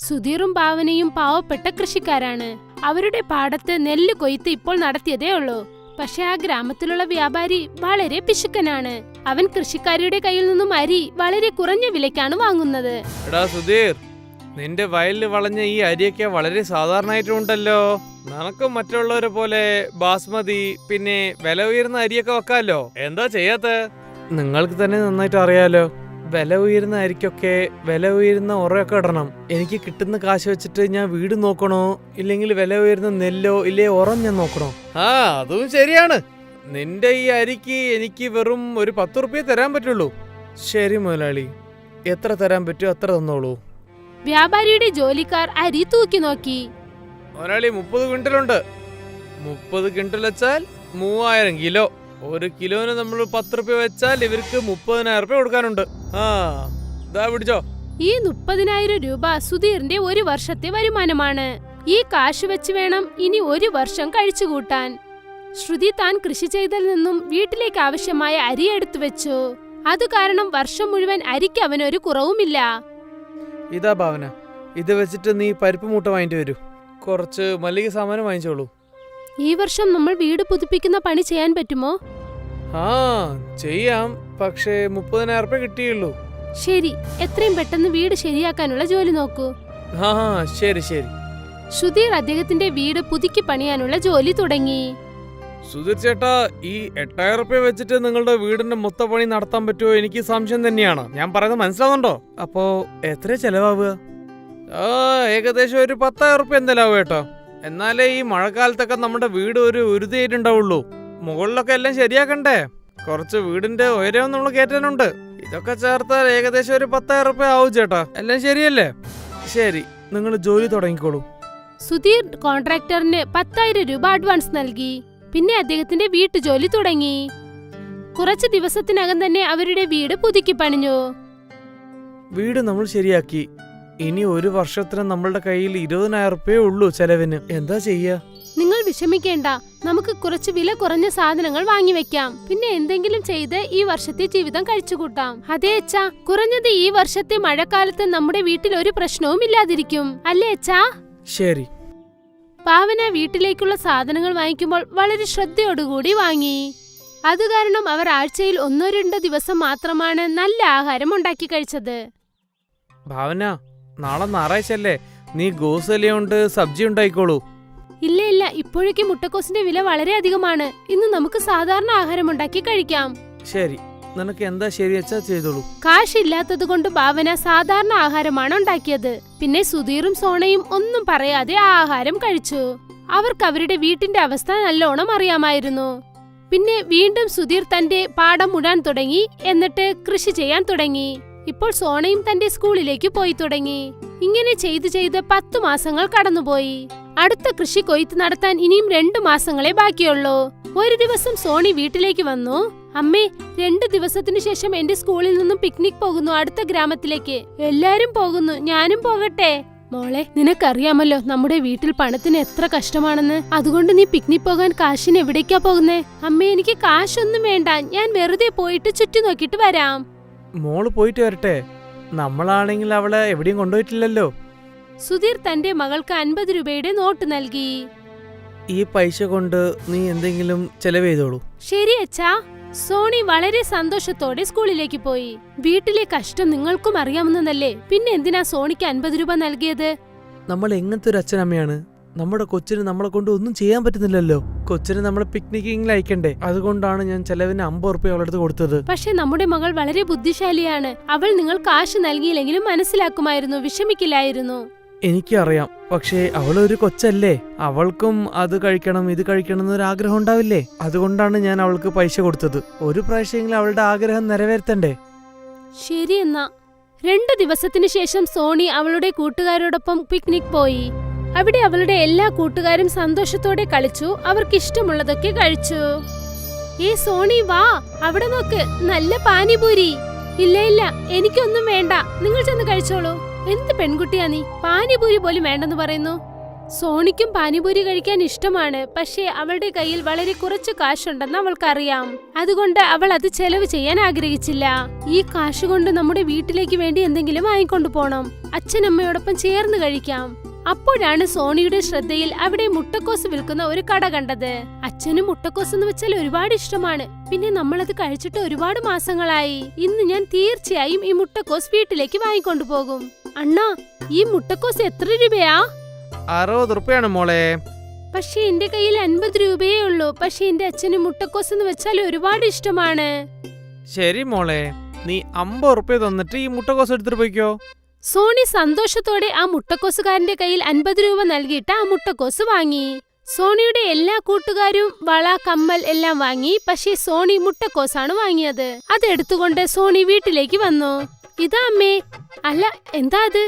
സുധീറും ഭാവനയും പാവപ്പെട്ട കൃഷിക്കാരാണ്. അവരുടെ പാടത്ത് നെല്ല് കൊയ്ത്ത് ഇപ്പോൾ നടത്തിയതേ ഉള്ളൂ. പക്ഷെ ആ ഗ്രാമത്തിലുള്ള വ്യാപാരി വളരെ പിശുക്കനാണ്. അവൻ കൃഷിക്കാരുടെ കയ്യിൽ നിന്നും അരി വളരെ കുറഞ്ഞ വിലയ്ക്കാണ് വാങ്ങുന്നത്. എടാ സുധീർ, നിന്റെ വയലിൽ വളഞ്ഞ ഈ അരിയൊക്കെ വളരെ സാധാരണയായിട്ടുണ്ടല്ലോ. നിനക്ക് മറ്റുള്ളവരെ പോലെ ബാസ്മതി പിന്നെ വില ഉയർന്ന അരിയൊക്കെ വെക്കാലോ. എന്താ ചെയ്യാത്ത? നിങ്ങൾക്ക് തന്നെ നന്നായിട്ട് അറിയാലോ, വില ഉയരുന്ന അരിക്കൊക്കെ വില ഉയരുന്ന ഉറയൊക്കെ ഇടണം. എനിക്ക് കിട്ടുന്ന കാശ് വെച്ചിട്ട് ഞാൻ വീട് നോക്കണോ, ഇല്ലെങ്കിൽ വില ഉയരുന്ന നെല്ലോ ഇല്ലേ ഉറം ഞാൻ നോക്കണോ? ആ, അതും ശരിയാണ്. നിന്റെ ഈ അരിക്ക് എനിക്ക് വെറും ഒരു 10 റുപ്യ തരാൻ പറ്റുള്ളൂ. ശരി മുതലാളി, എത്ര തരാൻ പറ്റുമോ അത്ര തന്നോളൂ. വ്യാപാരിയുടെ ജോലിക്കാർ അരി തൂക്കി നോക്കി. മുതലാളി 30 ക്വിന്റലുണ്ട്. 30 ക്വിന്റൽ വെച്ചാൽ 3000 കിലോ. ഒരു കിലോന് നമ്മൾ 10 റുപ്യ വെച്ചാൽ ഇവർക്ക് 30,000 റുപ്യ കൊടുക്കാനുണ്ട്. ആ, ഇതാ പിടിച്ചോ. ഈ 30,000 രൂപ സുധീറിന്റെ ഒരു വർഷത്തെ വരുമാനമാണ്. ഈ കാശ് വെച്ച് വേണം ഇനി ഒരു വർഷം കഴിച്ചുകൂട്ടാൻ. ശ്രുതി താൻ കൃഷി ചെയ്തതിൽ നിന്നും വീട്ടിലേക്ക് ആവശ്യമായ അരി എടുത്തു വെച്ചു. അത് കാരണം വർഷം മുഴുവൻ അരിക്ക് അവനൊരു കുറവുമില്ല. ഇതാ ഭാവന, ഇത് വെച്ചിട്ട് നീ പരിപ്പ് മൂട്ട വാങ്ങിട്ട് വരൂ. കുറച്ച് മല്ലിക സാമാനം വാങ്ങിച്ചോളൂ. ഈ വർഷം നമ്മൾ വീട് പുതുപ്പിക്കുന്ന പണി ചെയ്യാൻ പറ്റുമോ? ആ, ചെയ്യാം. പക്ഷേ 30,000 റുപ്യ കിട്ടിയുള്ളൂ. ശരി, എത്രയും പെട്ടെന്ന് വീട് ശരിയാക്കാനുള്ള ജോലി നോക്കൂ. ആ, ശരി ശരി. സുധീർ അദ്ദേഹത്തിന്റെ വീട് പുതുക്കി പണിയാനുള്ള ജോലി തുടങ്ങി. സുധീർ ചേട്ടാ, ഈ 8,000 റുപ്യ വെച്ചിട്ട് നിങ്ങളുടെ വീടിന്റെ മൊത്ത പണി നടത്താൻ പറ്റുമോ? എനിക്ക് സംശയം തന്നെയാണ്. ഞാൻ പറയുന്നത് മനസ്സിലാവുന്നുണ്ടോ? അപ്പോ എത്ര ചെലവാവുക? ആ, ഏകദേശം ഒരു 10,000 റുപ്യ എന്തായാലും കേട്ടോ. എന്നാലേ ഈ മഴക്കാലത്തൊക്കെ നമ്മുടെ വീട് ഒരു ഉരുതിയായിട്ടുണ്ടാവുള്ളൂ. മുകളിലൊക്കെ എല്ലാം ശരിയാക്കണ്ടേ? കുറച്ച് വീടിന്റെ ഉയരവും നമ്മൾ കയറ്റാനുണ്ട്. ഇതൊക്കെ ചേർത്താൽ ഏകദേശം ഒരു 10,000 റുപ്യ ആവും ചേട്ടാ. എല്ലാം ശരിയല്ലേ? ശരി, നിങ്ങൾ ജോലി തുടങ്ങിക്കോളൂ. സുധീർ കോൺട്രാക്ടറിന് 10,000 രൂപ അഡ്വാൻസ് നൽകി. പിന്നെ അദ്ദേഹത്തിന്റെ വീട്ടുജോലി തുടങ്ങി. കുറച്ച് ദിവസത്തിനകം തന്നെ അവരുടെ വീട് പുതുക്കി പണിഞ്ഞു. വീട് നമ്മൾ ശരിയാക്കി. ഇനി ഒരു വർഷത്തിന് നമ്മളുടെ കയ്യിൽ 20,000 റുപ്യേ ഉള്ളൂ ചെലവിന്. എന്താ ചെയ്യാ? നിങ്ങൾ വിഷമിക്കേണ്ട, നമുക്ക് കുറച്ച് വില കുറഞ്ഞ സാധനങ്ങൾ വാങ്ങിവെക്കാം. പിന്നെ എന്തെങ്കിലും ചെയ്ത് ഈ വർഷത്തെ ജീവിതം കഴിച്ചുകൂട്ടാം. അതേ അച്ഛാ, കുറഞ്ഞത് ഈ വർഷത്തെ മഴക്കാലത്ത് നമ്മുടെ വീട്ടിൽ ഒരു പ്രശ്നവും ഇല്ലാതിരിക്കും, അല്ലേ അച്ഛാ? ശരി. ഭാവന വീട്ടിലേക്കുള്ള സാധനങ്ങൾ വാങ്ങിക്കുമ്പോൾ വളരെ ശ്രദ്ധയോടുകൂടി വാങ്ങി. അത് കാരണം അവർ ആഴ്ചയിൽ 1-2 ദിവസം മാത്രമാണ് നല്ല ആഹാരം ഉണ്ടാക്കി കഴിച്ചത്. ഭാവന, നാളെ ഞായറാഴ്ചല്ലേ, നീ ഗോസലിയുണ്ട് സബ്ജി ഉണ്ടായിക്കോളൂ. ഇല്ല ഇല്ല, ഇപ്പോഴേക്കും മുട്ടക്കോസിന്റെ വില വളരെ അധികമാണ്. ഇന്ന് നമുക്ക് സാധാരണ ആഹാരം ഉണ്ടാക്കി കഴിക്കാം. ശരി, നിനക്ക് എന്താ ശരി വെച്ചാ ചെയ്തോളൂ. കാശില്ലാത്തത് കൊണ്ട് ഭാവന സാധാരണ ആഹാരമാണ് ഉണ്ടാക്കിയത്. പിന്നെ സുധീറും സോണയും ഒന്നും പറയാതെ ആ ആഹാരം കഴിച്ചു. അവർക്ക് അവരുടെ വീട്ടിന്റെ അവസ്ഥ നല്ലോണം അറിയാമായിരുന്നു. പിന്നെ വീണ്ടും സുധീർ തന്റെ പാടം മുടാൻ തുടങ്ങി. എന്നിട്ട് കൃഷി ചെയ്യാൻ തുടങ്ങി. ഇപ്പോൾ സോണയും തന്റെ സ്കൂളിലേക്ക് പോയി തുടങ്ങി. ഇങ്ങനെ ചെയ്ത് 10 മാസങ്ങൾ കടന്നുപോയി. അടുത്ത കൃഷി കൊയ്ത്ത് നടത്താൻ ഇനിയും 2 മാസങ്ങളെ ബാക്കിയുള്ളൂ. ഒരു ദിവസം സോണി വീട്ടിലേക്ക് വന്നു. അമ്മേ, 2 ദിവസത്തിനു ശേഷം എന്റെ സ്കൂളിൽ നിന്നും പിക്നിക് പോകുന്നു, അടുത്ത ഗ്രാമത്തിലേക്ക്. എല്ലാരും പോകുന്നു, ഞാനും പോകട്ടെ? മോളെ, നിനക്കറിയാമല്ലോ നമ്മുടെ വീട്ടിൽ പണത്തിന് എത്ര കഷ്ടമാണെന്ന്. അതുകൊണ്ട് നീ പിക്നിക് പോകാൻ കാശിന് എവിടേക്കാ പോകുന്നേ? അമ്മേ, എനിക്ക് കാശൊന്നും വേണ്ട, ഞാൻ വെറുതെ പോയിട്ട് ചുറ്റി നോക്കിട്ട് വരാം. മോള് പോയിട്ട് വരട്ടെ. നമ്മളാണെങ്കിൽ അവളെ എവിടെയും കൊണ്ടുപോയിട്ടില്ലല്ലോ. സുധീർ തന്റെ മകൾക്ക് 50 രൂപയുടെ നോട്ട് നൽകി. ഈ പൈസ കൊണ്ട് നീ എന്തെങ്കിലും ചെലവ് ചെയ്തോളൂ. ശരി അച്ഛാ. സോണി വളരെ സന്തോഷത്തോടെ സ്കൂളിലേക്ക് പോയി. വീട്ടിലെ കഷ്ടം നിങ്ങൾക്കും അറിയാവുന്നതല്ലേ, പിന്നെ എന്തിനാ സോണിക്ക് 50 രൂപ നൽകിയത്? നമ്മൾ എങ്ങനത്തെ ഒരു അച്ഛനമ്മയാണ്? നമ്മുടെ കൊച്ചിന് നമ്മളെ കൊണ്ട് ഒന്നും ചെയ്യാൻ പറ്റുന്നില്ലല്ലോ. കൊച്ചിന് നമ്മളെ പിക്നിക്കിങ്ങിൽ അയക്കണ്ടേ? അതുകൊണ്ടാണ് ഞാൻ ചെലവിന് 50 റുപ്യ അവളെടുത്ത് കൊടുത്തത്. പക്ഷെ നമ്മുടെ മകൾ വളരെ ബുദ്ധിശാലിയാണ്. അവൾ നിങ്ങൾ കാശ് നൽകിയില്ലെങ്കിലും മനസ്സിലാക്കുമായിരുന്നു, വിഷമിക്കില്ലായിരുന്നു. എനിക്കറിയാം, പക്ഷേ അവളൊരു കൊച്ചല്ലേ. അവൾക്കും അത് കഴിക്കണം ഇത് കഴിക്കണം എന്നൊരു ആഗ്രഹം ഉണ്ടാവില്ലേ? അതുകൊണ്ടാണ് ഞാൻ അവൾക്ക് പൈസ കൊടുത്തത്. ഒരു പ്രാവശ്യമെങ്കിലും അവളുടെ ആഗ്രഹം നിറവേർത്തണ്ടേ? ശരി എന്നാ. 2 ദിവസത്തിനു ശേഷം സോണി അവളുടെ കൂട്ടുകാരോടൊപ്പം പിക്നിക് പോയി. അവിടെ അവളുടെ എല്ലാ കൂട്ടുകാരും സന്തോഷത്തോടെ കളിച്ചു. അവർക്ക് ഇഷ്ടമുള്ളതൊക്കെ കഴിച്ചു. സോണി വാ, അവിടെ നോക്ക്, നല്ല പാനിപൂരി. ഇല്ല ഇല്ല, എനിക്കൊന്നും വേണ്ട, നിങ്ങൾ ചെന്ന് കഴിച്ചോളൂ. എന്ത് പെൺകുട്ടിയാ നീ? പാനിപൂരി പോലും വേണ്ടെന്ന് പറയുന്നു. സോണിക്കും പാനിപൂരി കഴിക്കാൻ ഇഷ്ടമാണ്. പക്ഷേ അവളുടെ കയ്യിൽ വളരെ കുറച്ച് കാശുണ്ടെന്ന് അവൾക്കറിയാം. അതുകൊണ്ട് അവൾ അത് ചെലവ് ചെയ്യാൻ ആഗ്രഹിച്ചില്ല. ഈ കാശ് കൊണ്ട് നമ്മുടെ വീട്ടിലേക്ക് വേണ്ടി എന്തെങ്കിലും വാങ്ങിക്കൊണ്ടു പോണം. അച്ഛനമ്മയോടൊപ്പം ചേർന്ന് കഴിക്കാം. അപ്പോഴാണ് സോണിയുടെ ശ്രദ്ധയിൽ അവിടെ മുട്ടക്കോസ് വിൽക്കുന്ന ഒരു കട കണ്ടത്. അച്ഛനും മുട്ടക്കോസ് എന്ന് വെച്ചാൽ ഒരുപാട് ഇഷ്ടമാണ്. പിന്നെ നമ്മളത് കഴിച്ചിട്ട് ഒരുപാട് മാസങ്ങളായി. ഇന്ന് ഞാൻ തീർച്ചയായും ഈ മുട്ടക്കോസ് വീട്ടിലേക്ക് വാങ്ങിക്കൊണ്ടു പോകും. അണ്ണാ, ഈ മുട്ടക്കോസ് എത്ര രൂപയാ? 60 റുപ്യാണ് മോളെ. പക്ഷെ എന്റെ കയ്യിൽ 50 രൂപയേ ഉള്ളൂ. പക്ഷെ എന്റെ അച്ഛന് മുട്ടക്കോസ് എന്ന് വെച്ചാൽ ഒരുപാട് ഇഷ്ടമാണ്. ശരി മോളെ, നീ 50 റുപ്യ തന്നിട്ട് ഈ മുട്ടക്കോസ് എടുത്തിട്ട് പോയിക്കോ. സോണി സന്തോഷത്തോടെ ആ മുട്ടക്കോസുകാരന്റെ കയ്യിൽ 50 രൂപ നൽകിയിട്ട് ആ മുട്ടക്കോസ് വാങ്ങി. സോണിയുടെ എല്ലാ കൂട്ടുകാരും വള, കമ്മൽ എല്ലാം വാങ്ങി. പക്ഷേ സോണി മുട്ടക്കോസാണ് വാങ്ങിയത്. അതെടുത്തുകൊണ്ട് സോണി വീട്ടിലേക്ക് വന്നു. ഇതാ അമ്മേ. അല്ല, എന്താ അത്?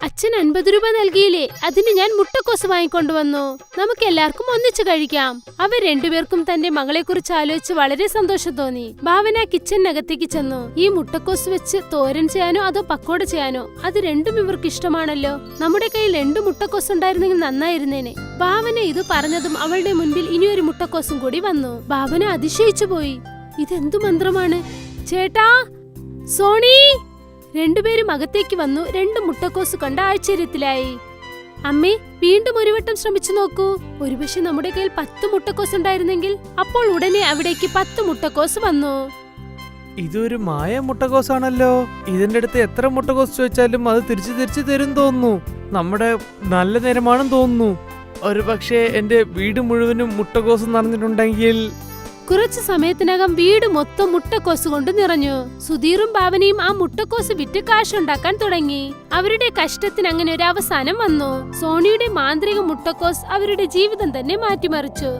അച്ഛൻ 50 രൂപ നൽകിയില്ലേ, അതിന് ഞാൻ മുട്ടക്കോസ് വാങ്ങിക്കൊണ്ടുവന്നു. നമുക്ക് എല്ലാവർക്കും ഒന്നിച്ചു കഴിക്കാം. അവർ രണ്ടുപേർക്കും തന്റെ മകളെക്കുറിച്ച് ആലോചിച്ച് വളരെ സന്തോഷം തോന്നി. ഭാവന കിച്ചണിനകത്തേക്ക് ചെന്നു. ഈ മുട്ടക്കോസ് വെച്ച് തോരൻ ചെയ്യാനോ അതോ പക്കോട ചെയ്യാനോ, അത് രണ്ടും ഇവർക്ക് ഇഷ്ടമാണല്ലോ. നമ്മുടെ കയ്യിൽ 2 മുട്ടക്കോസ് ഉണ്ടായിരുന്നെങ്കിൽ നന്നായിരുന്നേനെ. ഭാവന ഇത് പറഞ്ഞതും അവളുടെ മുൻപിൽ ഇനിയൊരു മുട്ടക്കോസും കൂടി വന്നു. ഭാവന അതിശയിച്ചു പോയി. ഇതെന്തു മന്ത്രമാണ്? ചേട്ടാ, സോണി! രണ്ടുപേരും അകത്തേക്ക് വന്നു. 2 മുട്ടക്കോസ് കണ്ട ആശ്ചര്യത്തിലായി. അമ്മേ, വീണ്ടും ഒരു വട്ടം ശ്രമിച്ചു നോക്കൂ. ഒരുപക്ഷെ നമ്മുടെ കയ്യിൽ 10 മുട്ടക്കോസ് ഉണ്ടായിരുന്നെങ്കിൽ. അപ്പോൾ ഉടനെ അവിടേക്ക് 10 മുട്ടക്കോസ് വന്നു. ഇതൊരു മായ മുട്ടക്കോസ് ആണല്ലോ. ഇതിന്റെ അടുത്ത് എത്ര മുട്ടക്കോസ് ചോദിച്ചാലും അത് തിരിച്ചു തരും തോന്നുന്നു. നമ്മുടെ നല്ല നേരമാണെന്ന് തോന്നുന്നു. ഒരു പക്ഷേ എന്റെ വീട് മുഴുവനും മുട്ടക്കോസ് നിറഞ്ഞിട്ടുണ്ടെങ്കിൽ. കുറച്ചു സമയത്തിനകം വീട് മൊത്തം മുട്ടക്കോസ് കൊണ്ട് നിറഞ്ഞു. സുധീറും ഭാവനയും ആ മുട്ടക്കോസ് വിറ്റ് കാശുണ്ടാക്കാൻ തുടങ്ങി. അവരുടെ കഷ്ടത്തിന് അങ്ങനെ ഒരു അവസാനം വന്നു. സോണിയുടെ മാന്ത്രിക മുട്ടക്കോസ് അവരുടെ ജീവിതം തന്നെ മാറ്റിമറിച്ചു.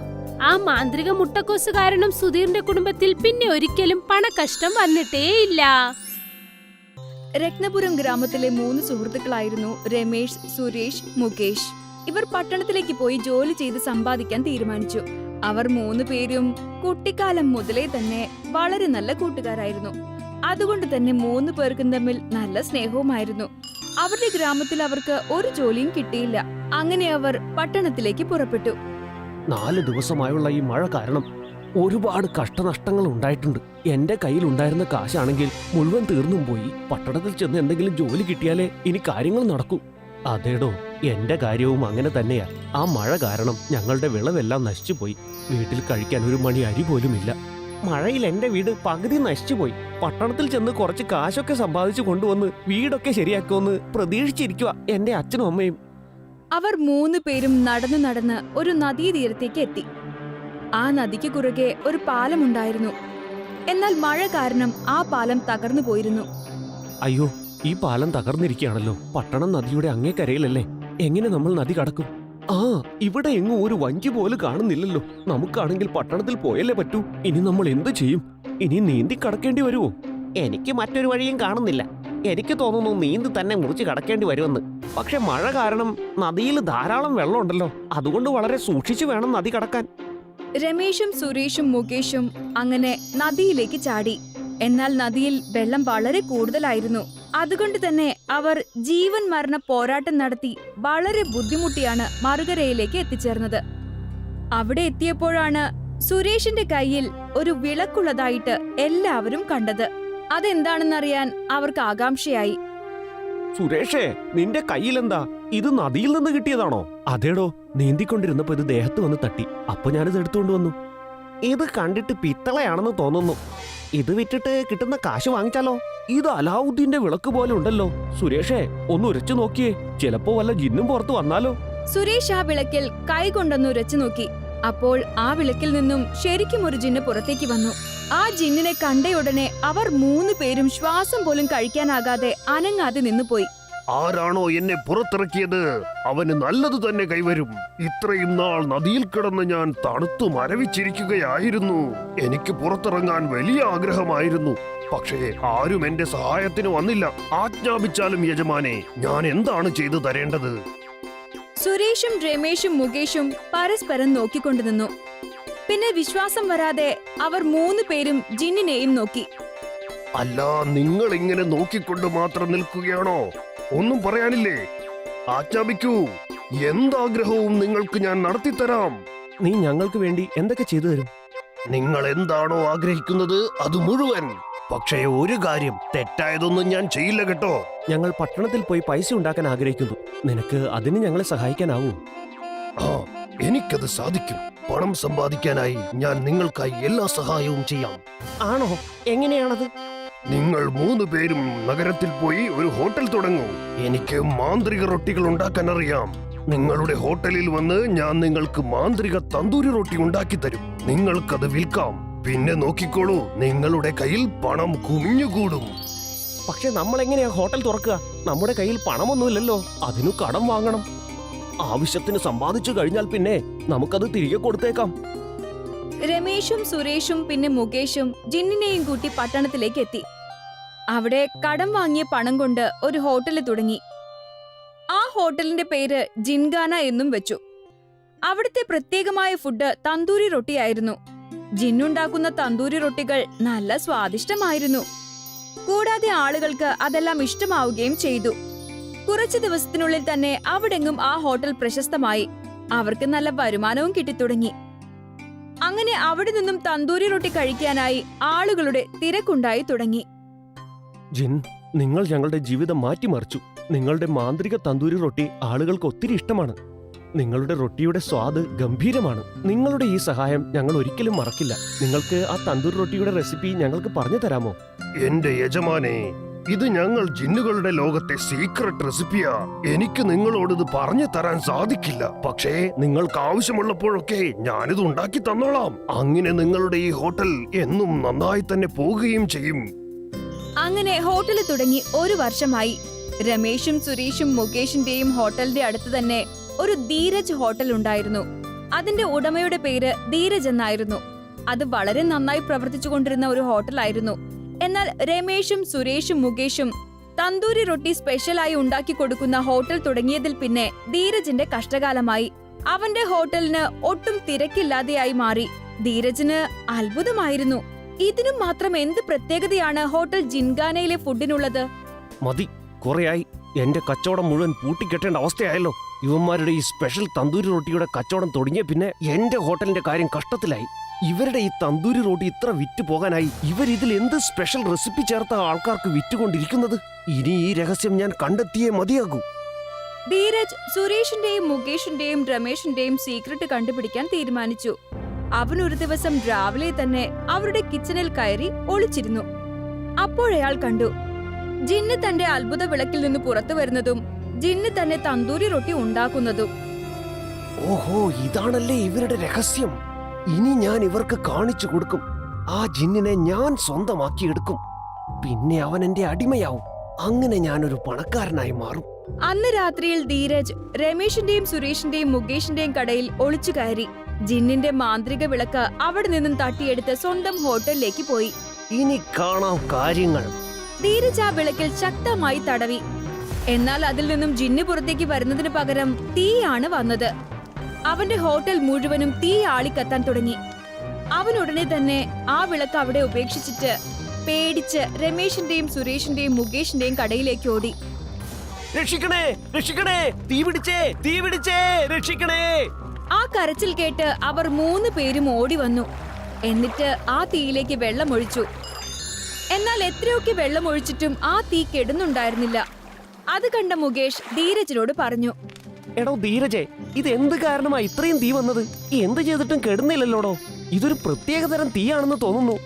ആ മാന്ത്രിക മുട്ടക്കോസ് കാരണം സുധീറിന്റെ കുടുംബത്തിൽ പിന്നെ ഒരിക്കലും പണക്കഷ്ടം വന്നിട്ടേയില്ല. രത്നപുരം ഗ്രാമത്തിലെ 3 സുഹൃത്തുക്കളായിരുന്നു രമേശ്, സുരേഷ്, മുകേഷ്. ഇവർ പട്ടണത്തിലേക്ക് പോയി ജോലി ചെയ്ത് സമ്പാദിക്കാൻ തീരുമാനിച്ചു. അവർ 3 പേരും കുട്ടിക്കാലം മുതലേ തന്നെ വളരെ നല്ല കൂട്ടുകാരായിരുന്നു. അതുകൊണ്ട് തന്നെ 3 പേർക്കും തമ്മിൽ നല്ല സ്നേഹവുമായിരുന്നു. അവരുടെ ഗ്രാമത്തിൽ അവർക്ക് ഒരു ജോലിയും കിട്ടിയില്ല. അങ്ങനെ അവർ പട്ടണത്തിലേക്ക് പുറപ്പെട്ടു. 4 ദിവസമായുള്ള ഈ മഴ കാരണം ഒരുപാട് കഷ്ടനഷ്ടങ്ങൾ ഉണ്ടായിട്ടുണ്ട്. എന്റെ കയ്യിൽ ഉണ്ടായിരുന്ന കാശാണെങ്കിൽ മുഴുവൻ തീർന്നും പോയി. പട്ടണത്തിൽ ചെന്ന് എന്തെങ്കിലും ജോലി കിട്ടിയാലേ ഇനി കാര്യങ്ങൾ നടക്കൂ. അതേടോ, എന്റെ കാര്യവും അങ്ങനെ തന്നെയാ. ആ മഴ കാരണം ഞങ്ങളുടെ വിളവെല്ലാം നശിച്ചുപോയി. വീട്ടിൽ കഴിക്കാൻ ഒരു മണി അരി പോലുമില്ല. മഴയിൽ എന്റെ വീട് പകുതി നശിച്ചുപോയി. പട്ടണത്തിൽ ചെന്ന് കുറച്ച് കാശൊക്കെ സമ്പാദിച്ചു കൊണ്ടുവന്ന് വീടൊക്കെ ശരിയാക്കുമെന്ന് പ്രതീക്ഷിച്ചിരിക്കുക എന്റെ അച്ഛനും അമ്മയും. അവർ 3 പേരും നടന്നു നടന്ന് ഒരു നദീതീരത്തേക്ക് എത്തി. ആ നദിക്ക് കുറുകെ ഒരു പാലമുണ്ടായിരുന്നു. എന്നാൽ മഴ കാരണം ആ പാലം തകർന്നു പോയിരുന്നു. അയ്യോ, ഈ പാലം തകർന്നിരിക്കുകയാണല്ലോ. പട്ടണം നദിയുടെ അങ്ങേക്കരയിലല്ലേ. എങ്ങനെ നമ്മൾ നദി കടക്കും? ആ, ഇവിടെ എങ്ങും ഒരു വഞ്ചി പോലും കാണുന്നില്ലല്ലോ. നമുക്കാണെങ്കിൽ പട്ടണത്തിൽ പോയല്ലേ പറ്റൂ. ഇനി നമ്മൾ എന്ത് ചെയ്യും? ഇനി നീന്തി കടക്കേണ്ടി വരുമോ? എനിക്ക് മറ്റൊരു വഴിയും കാണുന്നില്ല. എനിക്ക് തോന്നുന്നു നീന്തി തന്നെ മുറിച്ച് കടക്കേണ്ടി വരുമെന്ന്. പക്ഷെ മഴ കാരണം നദിയിൽ ധാരാളം വെള്ളമുണ്ടല്ലോ. അതുകൊണ്ട് വളരെ സൂക്ഷിച്ചു വേണം നദി കടക്കാൻ. രമേശും സുരേഷും മുകേഷും അങ്ങനെ നദിയിലേക്ക് ചാടി. എന്നാൽ നദിയിൽ വെള്ളം വളരെ കൂടുതലായിരുന്നു. അതുകൊണ്ട് തന്നെ അവർ ജീവൻ മരണ പോരാട്ടം നടത്തി വളരെ ബുദ്ധിമുട്ടിയാണ് മറുകരയിലേക്ക് എത്തിച്ചേർന്നത്. അവിടെ എത്തിയപ്പോഴാണ് സുരേഷിന്റെ കയ്യിൽ ഒരു വിളക്കുള്ളതായിട്ട് എല്ലാവരും കണ്ടത്. അതെന്താണെന്നറിയാൻ അവർക്ക് ആകാംക്ഷയായി. സുരേഷേ, നിന്റെ കയ്യിലെന്താ? ഇത് നദിയിൽ നിന്ന് കിട്ടിയതാണോ? അതേടോ, നീന്തിക്കൊണ്ടിരുന്നപ്പോ ഇത് ദേഹത്ത് വന്ന് തട്ടി. അപ്പൊ ഞാനിത് എടുത്തുകൊണ്ട് വന്നു. ഇത് കണ്ടിട്ട് പിത്തളയാണെന്ന് തോന്നുന്നു. ഇത് വിറ്റിട്ട് കിട്ടുന്ന കാശ് വാങ്ങിച്ചാലോ? ഇത് അലാവുദ്ദീന്റെ വിളക്ക് പോലെ ഉണ്ടല്ലോ. സുരേഷേ, ഒന്ന് ഉരച്ചു നോക്കിയേ. ചിലപ്പോ വല്ല ജിന്നും പുറത്തു വന്നാലോ? സുരേഷ് ആ വിളക്കിൽ കൈ കൊണ്ടൊന്ന് ഉരച്ചു നോക്കി. അപ്പോൾ ആ വിളക്കിൽ നിന്നും ശരിക്കും ഒരു ജിന്ന് പുറത്തേക്ക് വന്നു. ആ ജിന്നിനെ കണ്ടയുടനെ അവർ 3 പേരും ശ്വാസം പോലും കഴിക്കാനാകാതെ അനങ്ങാതെ നിന്നുപോയി. ആരാണോ എന്നെ പുറത്തിറക്കിയത് അവന് നല്ലത് തന്നെ കൈവരും. ഇത്രയും നാൾ നദിയിൽ കിടന്ന് ഞാൻ തണുത്തു മരവിച്ചിരിക്കുകയായിരുന്നു. എനിക്ക് പുറത്തിറങ്ങാൻ വലിയ ആഗ്രഹമായിരുന്നു. പക്ഷേ ആരും എന്റെ സഹായത്തിന് വന്നില്ല. ആജ്ഞാപിച്ചാലും യജമാനെ, ഞാൻ എന്താണ് ചെയ്തു തരേണ്ടത്? സുരേഷും രമേശും മുകേഷും പരസ്പരം നോക്കിക്കൊണ്ടു നിന്നു. പിന്നെ വിശ്വാസം വരാതെ അവർ 3 പേരും ജിന്നിനെയും നോക്കി. അല്ല, നിങ്ങൾ ഇങ്ങനെ നോക്കിക്കൊണ്ട് മാത്രം നിൽക്കുകയാണോ? ഒന്നും പറയാനില്ലേ? ആജ്ഞാപിക്കൂ. എന്താഗ്രഹവും നിങ്ങൾക്ക് ഞാൻ നടത്തിത്തരാം. നീ ഞങ്ങൾക്ക് വേണ്ടി എന്തൊക്കെ ചെയ്തു തരും? നിങ്ങൾ എന്താണോ ആഗ്രഹിക്കുന്നത് അത് മുഴുവൻ. പക്ഷേ ഒരു കാര്യം, തെറ്റായതൊന്നും ഞാൻ ചെയ്യില്ല കേട്ടോ. ഞങ്ങൾ പട്ടണത്തിൽ പോയി പൈസ ഉണ്ടാക്കാൻ ആഗ്രഹിക്കുന്നു. നിനക്ക് അതിന് ഞങ്ങളെ സഹായിക്കാനാവൂ? ആ, എനിക്കത് സാധിക്കും. പണം സമ്പാദിക്കാനായി ഞാൻ നിങ്ങൾക്കായി എല്ലാ സഹായവും ചെയ്യാം. ആണോ? എങ്ങനെയാണത്? നിങ്ങൾ 3 പേരും നഗരത്തിൽ പോയി ഒരു ഹോട്ടൽ തുടങ്ങൂ. എനിക്ക് മാന്ത്രിക റൊട്ടികൾ ഉണ്ടാക്കാൻ അറിയാം. നിങ്ങളുടെ ഹോട്ടലിൽ വന്ന് ഞാൻ നിങ്ങൾക്ക് മാന്ത്രിക തന്തൂരി റൊട്ടി ഉണ്ടാക്കി തരും. നിങ്ങൾക്കത് വിൽക്കാം. പിന്നെ നോക്കിക്കോളൂ, നിങ്ങളുടെ കയ്യിൽ പണം കുമിഞ്ഞുകൂടും. പക്ഷെ നമ്മൾ എങ്ങനെയാ ഹോട്ടൽ തുറക്കുക? നമ്മുടെ കയ്യിൽ പണമൊന്നുമില്ലല്ലോ. അതിനു കടം വാങ്ങണം. ആവശ്യത്തിന് സമ്പാദിച്ചു കഴിഞ്ഞാൽ പിന്നെ നമുക്കത് തിരികെ കൊടുത്തേക്കാം. രമേശും സുരേഷും പിന്നെ മുകേഷും ജിന്നിനെയും കൂട്ടി പട്ടണത്തിലേക്ക് എത്തി. അവിടെ കടം വാങ്ങിയ പണം കൊണ്ട് ഒരു ഹോട്ടൽ തുടങ്ങി. ആ ഹോട്ടലിന്റെ പേര് ജിൻഗാന എന്നും വെച്ചു. അവിടുത്തെ പ്രത്യേകമായ ഫുഡ് തന്തൂരി റൊട്ടിയായിരുന്നു. ജിന്നുണ്ടാക്കുന്ന തന്തൂരി റൊട്ടികൾ നല്ല സ്വാദിഷ്ടമായിരുന്നു. കൂടാതെ ആളുകൾക്ക് അതെല്ലാം ഇഷ്ടമാവുകയും ചെയ്തു. കുറച്ചു ദിവസത്തിനുള്ളിൽ തന്നെ അവിടെങ്ങും ആ ഹോട്ടൽ പ്രശസ്തമായി. അവർക്ക് നല്ല വരുമാനവും കിട്ടിത്തുടങ്ങി. അങ്ങനെ അവിടെ നിന്നും തന്തൂരി റൊട്ടി കഴിക്കാനായി ആളുകളുടെ തിരക്കുണ്ടായി തുടങ്ങി. ജിൻ, നിങ്ങൾ ഞങ്ങളുടെ ജീവിതം മാറ്റിമറിച്ചു. നിങ്ങളുടെ മാന്ത്രിക തന്തൂരി റൊട്ടി ആളുകൾക്ക് ഒത്തിരി ഇഷ്ടമാണ്. നിങ്ങളുടെ റൊട്ടിയുടെ സ്വാദ് ഗംഭീരമാണ്. നിങ്ങളുടെ ഈ സഹായം ഞങ്ങൾ ഒരിക്കലും മറക്കില്ല. നിങ്ങൾക്ക് ആ തന്തൂരി റൊട്ടിയുടെ റെസിപ്പി ഞങ്ങൾക്ക് പറഞ്ഞു തരാമോ? എന്റെ യജമാനെ, ഇത് ഞങ്ങൾ ജിന്നുകളുടെ ലോകത്തെ സീക്രട്ട് റെസിപ്പിയാ. എനിക്ക് നിങ്ങളോട് ഇത് പറഞ്ഞു തരാൻ സാധിക്കില്ല. പക്ഷേ നിങ്ങൾക്ക് ആവശ്യമുള്ളപ്പോഴൊക്കെ ഞാനിത് ഉണ്ടാക്കി തന്നോളാം. അങ്ങനെ നിങ്ങളുടെ ഈ ഹോട്ടൽ എന്നും നന്നായി തന്നെ പോകുകയും ചെയ്യും. അങ്ങനെ ഹോട്ടൽ തുടങ്ങി 1 വർഷമായി. രമേശും സുരേഷും മുകേഷിന്റെയും ഹോട്ടലിന്റെ അടുത്ത് തന്നെ ഒരു ധീരജ് ഹോട്ടൽ ഉണ്ടായിരുന്നു. അതിന്റെ ഉടമയുടെ പേര് ധീരജ് എന്നായിരുന്നു. അത് വളരെ നന്നായി പ്രവർത്തിച്ചുകൊണ്ടിരുന്ന ഒരു ഹോട്ടലായിരുന്നു. എന്നാൽ രമേശും സുരേഷും മുകേഷും തന്തൂരി റൊട്ടി സ്പെഷ്യലായി ഉണ്ടാക്കി കൊടുക്കുന്ന ഹോട്ടൽ തുടങ്ങിയതിൽ പിന്നെ ധീരജിന്റെ കഷ്ടകാലമായി. അവന്റെ ഹോട്ടലിന് ഒട്ടും തിരക്കില്ലാതെയായി മാറി. ധീരജിന് അത്ഭുതമായിരുന്നു. ഇതിനും മാത്രം എന്ത് പ്രത്യേകതയാണ് ഹോട്ടൽ ജിൻഗാനയിലെ ഫുഡിനുള്ളത്? മതി, കുറെയായി. എന്റെ കച്ചവടം മുഴുവൻ പൂട്ടിക്കെട്ടേണ്ട അവസ്ഥയായല്ലോ. ഇവന്മാരുടെ ഈ സ്പെഷ്യൽ തന്തൂരി റൊട്ടിയുടെ കച്ചവടം തുടങ്ങിയ പിന്നെ എന്റെ ഹോട്ടലിന്റെ കാര്യം കഷ്ടത്തിലായി. ഇവരുടെ ഈ തന്തൂരി റൊട്ടി ഇത്ര വിറ്റ് പോകാനായി ഇവരിതിൽ എന്ത് സ്പെഷ്യൽ റെസിപ്പി ചേർത്ത ആൾക്കാർക്ക് വിറ്റുകൊണ്ടിരിക്കുന്നത്? ഇനി ഈ രഹസ്യം ഞാൻ കണ്ടെത്തിയേ മതിയാകൂ. ധീരജ് സുരേഷിന്റെയും മുകേഷിന്റെയും രമേഷിന്റെയും സീക്രട്ട് കണ്ടുപിടിക്കാൻ തീരുമാനിച്ചു. അവൻ ഒരു ദിവസം രാവിലെ തന്നെ അവരുടെ കിച്ചണിൽ കയറി ഒളിച്ചിരുന്നു. അപ്പോഴയാൾ കണ്ടു ജിന്ന് തന്റെ അത്ഭുത വിളക്കിൽ നിന്ന് പുറത്തു വരുന്നതും ജിന്ന് തന്നെ തന്തൂരി റൊട്ടി ഉണ്ടാക്കുന്നതും. ഓഹോ, ഇതാണല്ലേ ഇവരുടെ രഹസ്യം. ഇനി ഞാൻ ഇവർക്ക് കാണിച്ചു കൊടുക്കും. ആ ജിന്നിനെ ഞാൻ സ്വന്തമാക്കിയെടുക്കും. പിന്നെ അവൻ എന്റെ അടിമയാവും. അങ്ങനെ ഞാനൊരു പണക്കാരനായി മാറും. അന്ന് രാത്രിയിൽ ധീരജ് രമേഷിന്റെയും സുരേഷിന്റെയും മുകേഷിന്റെയും കടയിൽ ഒളിച്ചു കയറി. ജിന്നിന്റെ മാന്ത്രിക വിളക്ക് അവിടെ നിന്നും തട്ടിയെടുത്ത് സ്വന്തം ഹോട്ടലിലേക്ക് പോയി. ഇനി കാണാം കാര്യങ്ങൾ. ധീരജ് ആ വിളക്കിൽ ശക്തമായി തടവി. എന്നാൽ അതിൽ നിന്നും ജിന്ന് പുറത്തേക്ക് വരുന്നതിന് പകരം തീയാണ് വന്നത്. അവന്റെ ഹോട്ടൽ മുഴുവനും തീ ആളിക്കത്താൻ തുടങ്ങി. അവൻ ഉടനെ തന്നെ ആ വിളക്ക് അവിടെ ഉപേക്ഷിച്ചിട്ട് പേടിച്ച് രമേഷിന്റെയും സുരേഷിന്റെയും മുകേഷിന്റെയും കടയിലേക്ക് ഓടി. രക്ഷിക്കണേ, രക്ഷിക്കണേ, തീ പിടിച്ചേ, തീ പിടിച്ചേ, രക്ഷിക്കണേ. ആ കരച്ചിൽ കേട്ട് അവർ 3 പേരും ഓടി വന്നു. എന്നിട്ട് ആ തീയിലേക്ക് വെള്ളമൊഴിച്ചു. എന്നാൽ എത്രയൊക്കെ വെള്ളമൊഴിച്ചിട്ടും ആ തീ കെടുന്നുണ്ടായിരുന്നില്ല. അത് കണ്ട മുകേഷ് ധീരജിനോട് പറഞ്ഞു, എടോ ധീരജെ, ഇത് എന്ത് കാരണമാ ഇത്രയും തീ വന്നത്? എന്ത് ചെയ്തിട്ടും കെടുന്നില്ലല്ലോടോ. ഇതൊരു പ്രത്യേകതരം തീയാണെന്ന് തോന്നുന്നു.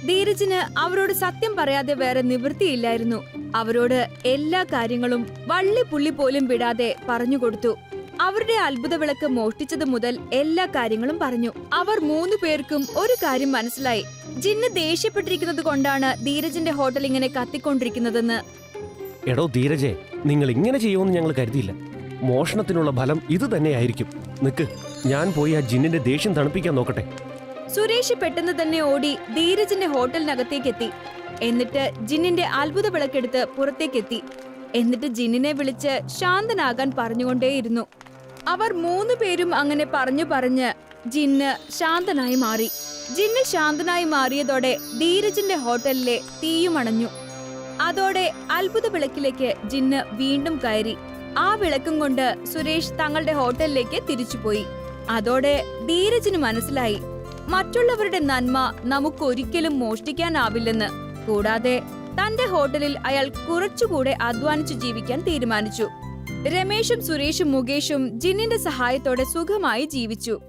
ധീരജിന് അവരോട് സത്യം പറയാതെ വേറെ നിവൃത്തിയില്ലായിരുന്നു. അവരോട് എല്ലാ കാര്യങ്ങളും വള്ളിപ്പുള്ളി പോലും വിടാതെ പറഞ്ഞുകൊടുത്തു. അവരുടെ അത്ഭുത വിളക്ക് മോഷ്ടിച്ചത് മുതൽ എല്ലാ കാര്യങ്ങളും പറഞ്ഞു. അവർ 3 പേർക്കും ഒരു കാര്യം മനസ്സിലായി. ജിന്ന് ദേഷ്യപ്പെട്ടിരിക്കുന്നത് കൊണ്ടാണ് ധീരജിന്റെ ഹോട്ടൽ ഇങ്ങനെ കത്തിക്കൊണ്ടിരിക്കുന്നതെന്ന്. എടോ ധീരജെ, നിങ്ങൾ ഇങ്ങനെ ചെയ്യുമെന്ന് ഞങ്ങൾ കരുതിയില്ല. മോഷണത്തിനുള്ള ഫലം ഇത് തന്നെയായിരിക്കും. നിക്ക്, ഞാൻ പോയി ആ ജിന്നിന്റെ ദേഷ്യം തണുപ്പിക്കാൻ നോക്കട്ടെ. സുരേഷ് പെട്ടെന്ന് തന്നെ ഓടി ധീരജിന്റെ ഹോട്ടലിനകത്തേക്കെത്തി. എന്നിട്ട് ജിന്നിന്റെ അത്ഭുത വിളക്കെടുത്ത് പുറത്തേക്കെത്തി. എന്നിട്ട് ജിന്നിനെ വിളിച്ച് ശാന്തനാകാൻ പറഞ്ഞുകൊണ്ടേയിരുന്നു. അവർ 3 പേരും അങ്ങനെ പറഞ്ഞ് ജിന്ന് ശാന്തനായി മാറി. ജിന്ന് ശാന്തനായി മാറിയതോടെ ധീരജിന്റെ ഹോട്ടലിലെ തീയും അണഞ്ഞു. അതോടെ അത്ഭുത വിളക്കിലേക്ക് ജിന്ന് വീണ്ടും കയറി. ആ വിളക്കും കൊണ്ട് സുരേഷ് തങ്ങളുടെ ഹോട്ടലിലേക്ക് തിരിച്ചുപോയി. അതോടെ ധീരജിന് മനസ്സിലായി മറ്റുള്ളവരുടെ നന്മ നമുക്കൊരിക്കലും മോഷ്ടിക്കാനാവില്ലെന്ന്. കൂടാതെ തന്റെ ഹോട്ടലിൽ അയാൾ കുറച്ചുകൂടെ അധ്വാനിച്ചു ജീവിക്കാൻ തീരുമാനിച്ചു. രമേശും സുരേഷും മുകേഷും ജിന്നിന്റെ സഹായത്തോടെ സുഖമായി ജീവിച്ചു.